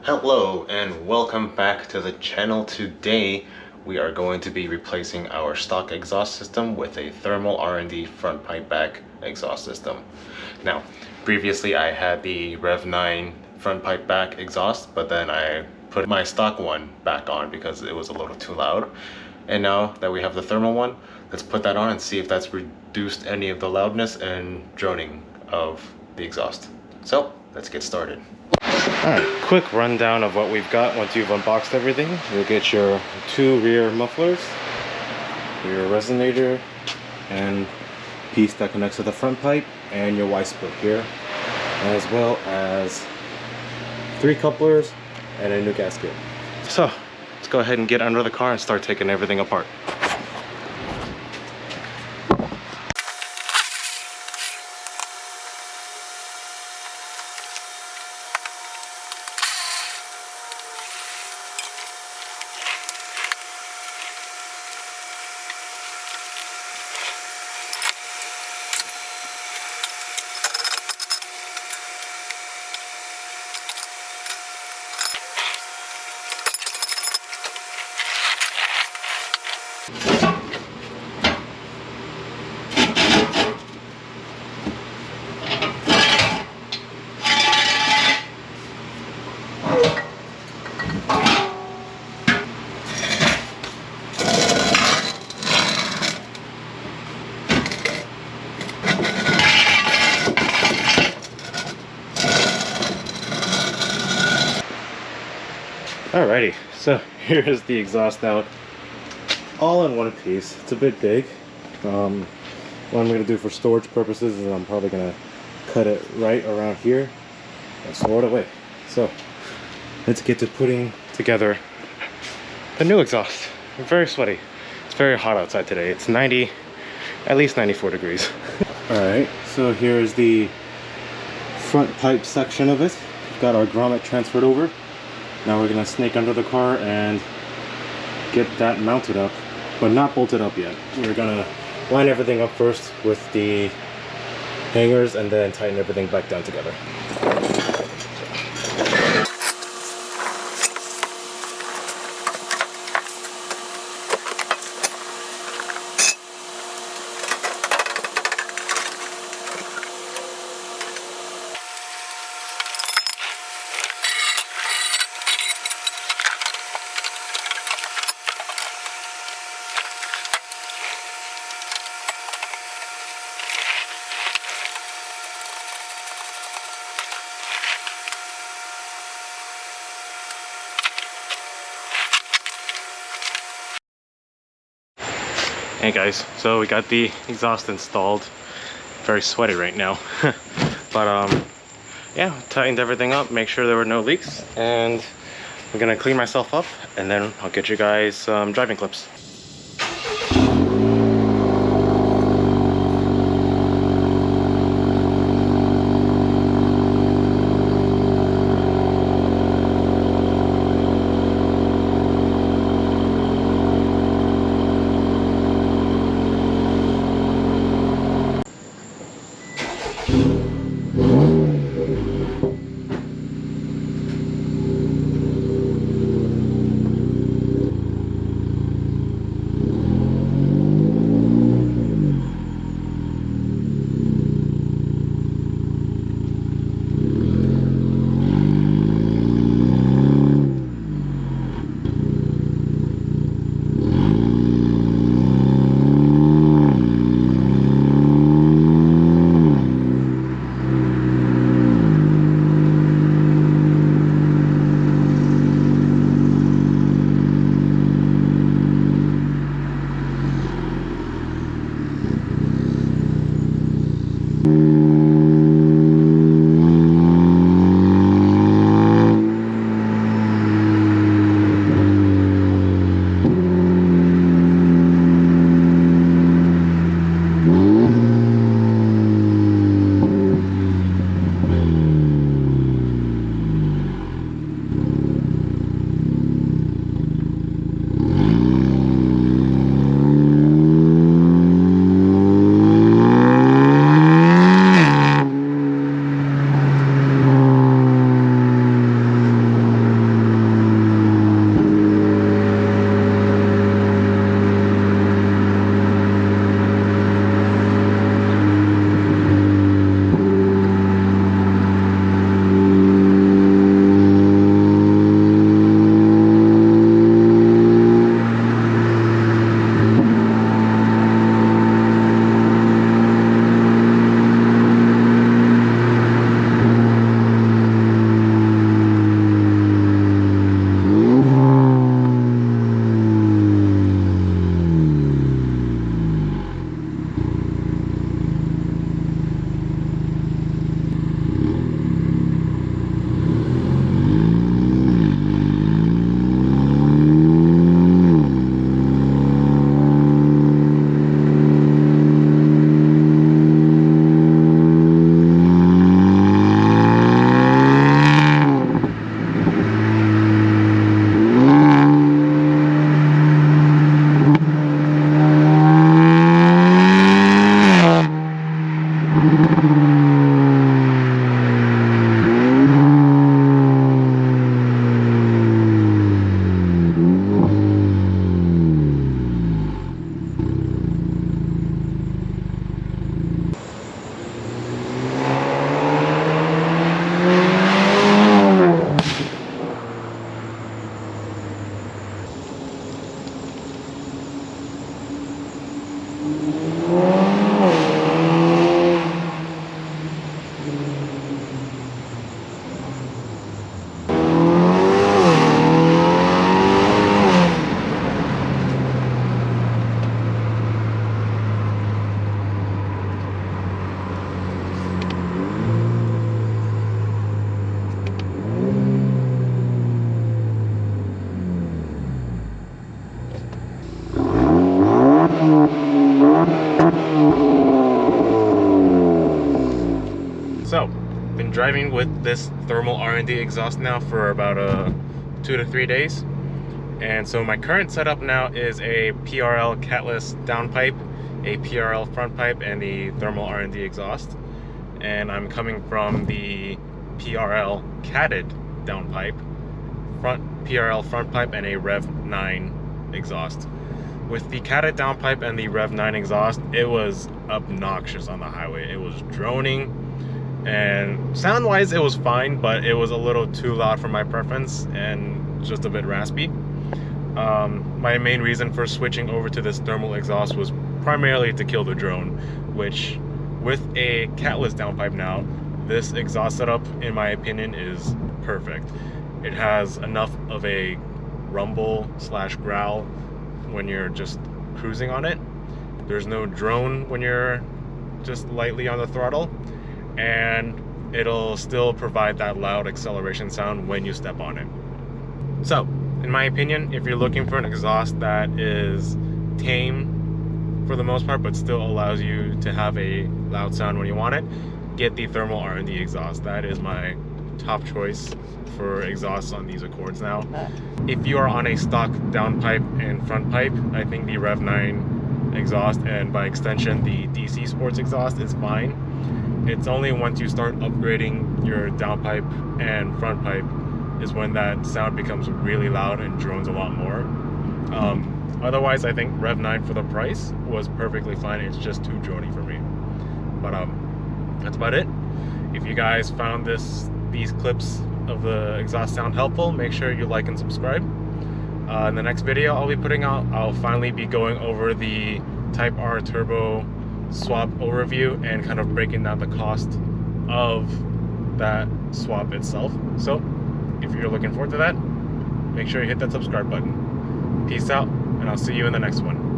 Hello and welcome back to the channel. Today we are going to be replacing our stock exhaust system with a thermal R&D front pipe back exhaust system. Now, previously I had the Rev 9 front pipe back exhaust, but then I put my stock one back on because it was a little too loud. And now that we have the thermal one, let's put that on and see if that's reduced any of the loudness and droning of the exhaust. So let's get started. Alright, quick rundown of what we've got. Once you've unboxed everything, you'll get your two rear mufflers, your resonator, and piece that connects to the front pipe, and your Y-split here, as well as 3 couplers and a new gasket. So, let's go ahead and get under the car and start taking everything apart. Alrighty, so here's the exhaust out, all in one piece. It's a bit big. What I'm going to do for storage purposes is I'm probably going to cut it right around here and store it away. So let's get to putting together the new exhaust. I'm very sweaty. It's very hot outside today. It's at least 94 degrees. Alright, so here's the front pipe section of it. We've got our grommet transferred over. Now we're gonna snake under the car and get that mounted up, but not bolted up yet. We're gonna line everything up first with the hangers and then tighten everything back down together. Hey guys, so we got the exhaust installed. Very sweaty right now. But yeah, tightened everything up, make sure there were no leaks, and I'm gonna clean myself up and then I'll get you guys some driving clips. driving with this thermal R&D exhaust now for about 2 to 3 days. And so my current setup now is a PRL Catless downpipe, a PRL front pipe, and the thermal R&D exhaust. And I'm coming from the PRL catted downpipe, PRL front pipe, and a Rev 9 exhaust. With the catted downpipe and the Rev 9 exhaust, it was obnoxious on the highway. It was droning, and sound-wise it was fine, but it was a little too loud for my preference and just a bit raspy. My main reason for switching over to this thermal exhaust was primarily to kill the drone, which with a catless downpipe now, this exhaust setup, in my opinion, is perfect. It has enough of a rumble / growl when you're just cruising on it. There's no drone when you're just lightly on the throttle, and it'll still provide that loud acceleration sound when you step on it. So, in my opinion, if you're looking for an exhaust that is tame for the most part, but still allows you to have a loud sound when you want it, get the thermal R&D exhaust. That is my top choice for exhausts on these Accords now. If you are on a stock downpipe and front pipe, I think the Rev 9 exhaust, and by extension the DC Sports exhaust, is fine. It's only once you start upgrading your downpipe and front pipe is when that sound becomes really loud and drones a lot more. Otherwise, I think Rev 9 for the price was perfectly fine. It's just too drony for me. But that's about it. If you guys found these clips of the exhaust sound helpful, make sure you like and subscribe. In the next video I'll be putting out, I'll finally be going over the Type R turbo swap overview and kind of breaking down the cost of that swap itself. So if you're looking forward to that, make sure you hit that subscribe button. Peace out, and I'll see you in the next one.